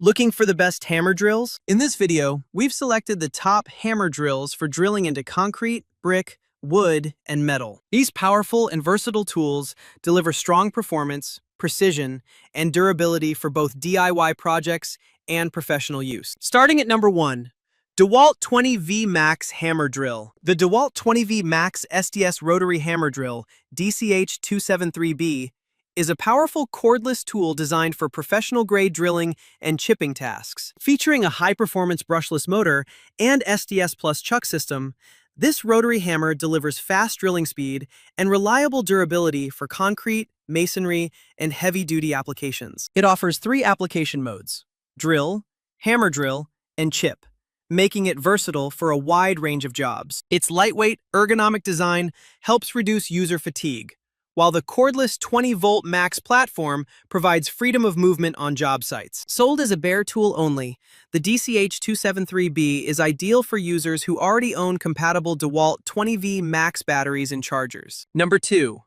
Looking for the best hammer drills? In this video, we've selected the top hammer drills for drilling into concrete, brick, wood, and metal. These powerful and versatile tools deliver strong performance, precision, and durability for both DIY projects and professional use. Starting at number 1, DEWALT 20V Max Hammer Drill. The DEWALT 20V Max SDS Rotary Hammer Drill, DCH273B, is a powerful cordless tool designed for professional-grade drilling and chipping tasks. Featuring a high-performance brushless motor and SDS Plus chuck system, this rotary hammer delivers fast drilling speed and reliable durability for concrete, masonry, and heavy-duty applications. It offers 3 application modes: drill, hammer drill, and chip, making it versatile for a wide range of jobs. Its lightweight, ergonomic design helps reduce user fatigue, while the cordless 20-volt max platform provides freedom of movement on job sites. Sold as a bare tool only, the DCH273B is ideal for users who already own compatible DEWALT 20V Max batteries and chargers. Number 2.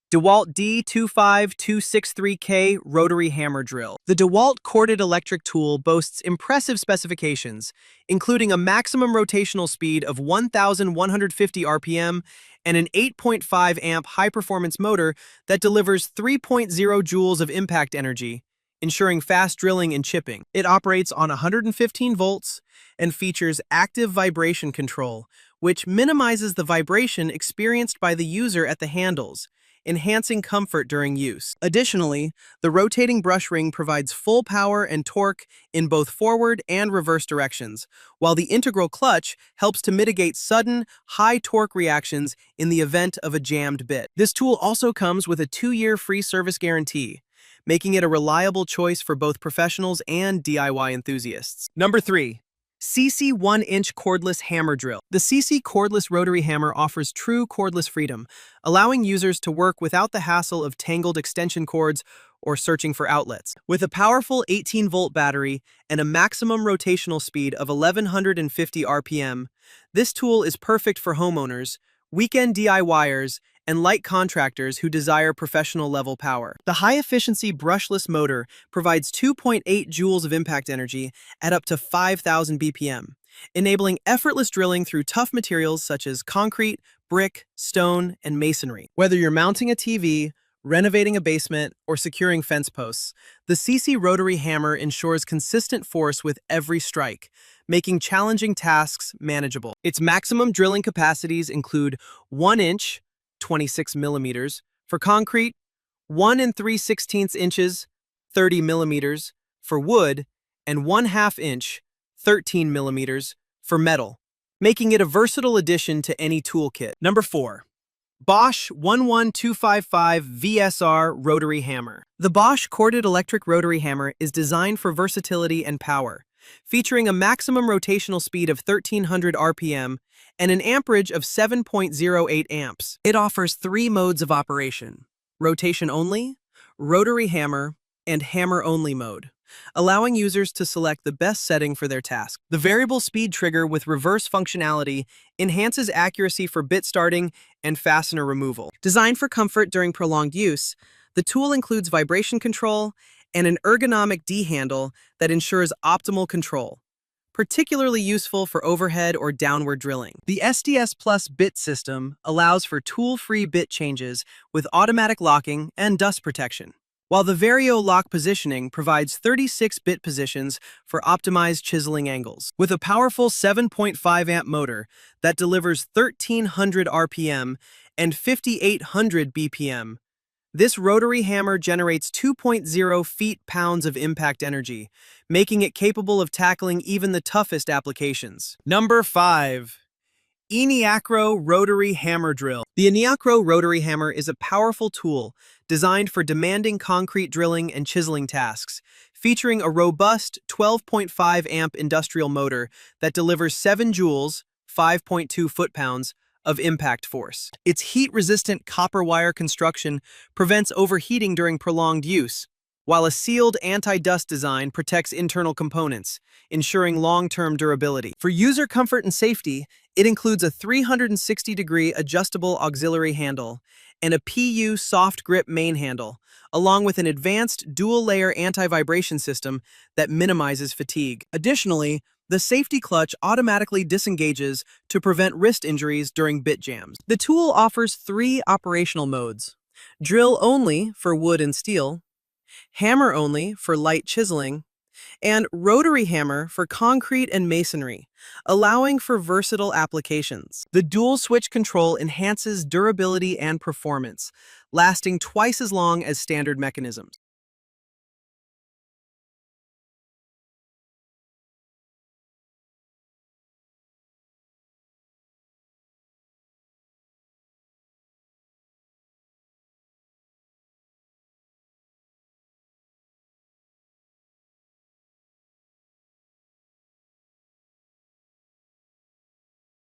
DEWALT D25263K Rotary Hammer Drill. The DEWALT corded electric tool boasts impressive specifications, including a maximum rotational speed of 1,150 RPM and an 8.5 amp high-performance motor that delivers 3.0 joules of impact energy, ensuring fast drilling and chipping. It operates on 115 volts and features active vibration control, which minimizes the vibration experienced by the user at the handles, enhancing comfort during use. Additionally, the rotating brush ring provides full power and torque in both forward and reverse directions, while the integral clutch helps to mitigate sudden, high torque reactions in the event of a jammed bit. This tool also comes with a 2-year free service guarantee, making it a reliable choice for both professionals and DIY enthusiasts. Number 3. Seesii 1-inch Cordless Hammer Drill. The Seesii cordless rotary hammer offers true cordless freedom, allowing users to work without the hassle of tangled extension cords or searching for outlets. With a powerful 18-volt battery and a maximum rotational speed of 1,150 RPM, this tool is perfect for homeowners, weekend DIYers, and light contractors who desire professional-level power. The high-efficiency brushless motor provides 2.8 joules of impact energy at up to 5,000 BPM, enabling effortless drilling through tough materials such as concrete, brick, stone, and masonry. Whether you're mounting a TV, renovating a basement, or securing fence posts, the Seesii rotary hammer ensures consistent force with every strike, making challenging tasks manageable. Its maximum drilling capacities include 1-inch, 26 millimeters, for concrete, 1 3/16 inches, 30 millimeters, for wood, and 1/2 inch, 13 millimeters, for metal, making it a versatile addition to any toolkit. Number 4. BOSCH 11255 VSR Rotary Hammer. The BOSCH corded electric rotary hammer is designed for versatility and power, featuring a maximum rotational speed of 1,300 RPM and an amperage of 7.08 amps. It offers 3 modes of operation: rotation only, rotary hammer, and hammer only mode, allowing users to select the best setting for their task. The variable speed trigger with reverse functionality enhances accuracy for bit starting and fastener removal. Designed for comfort during prolonged use, the tool includes vibration control and an ergonomic D-handle that ensures optimal control, particularly useful for overhead or downward drilling. The SDS Plus bit system allows for tool-free bit changes with automatic locking and dust protection, while the Vario lock positioning provides 36 bit positions for optimized chiseling angles. With a powerful 7.5 amp motor that delivers 1,300 RPM and 5,800 BPM, this rotary hammer generates 2.0 feet-pounds of impact energy, making it capable of tackling even the toughest applications. Number 5. ENEACRO Rotary Hammer Drill. The ENEACRO rotary hammer is a powerful tool designed for demanding concrete drilling and chiseling tasks, featuring a robust 12.5 amp industrial motor that delivers 7 joules, 5.2 foot-pounds, of impact force. Its heat-resistant copper wire construction prevents overheating during prolonged use, while a sealed anti-dust design protects internal components, ensuring long-term durability. For user comfort and safety, it includes a 360-degree adjustable auxiliary handle and a PU soft grip main handle, along with an advanced dual-layer anti-vibration system that minimizes fatigue. Additionally, the safety clutch automatically disengages to prevent wrist injuries during bit jams. The tool offers 3 operational modes: drill only for wood and steel, hammer only for light chiseling, and rotary hammer for concrete and masonry, allowing for versatile applications. The dual switch control enhances durability and performance, lasting twice as long as standard mechanisms.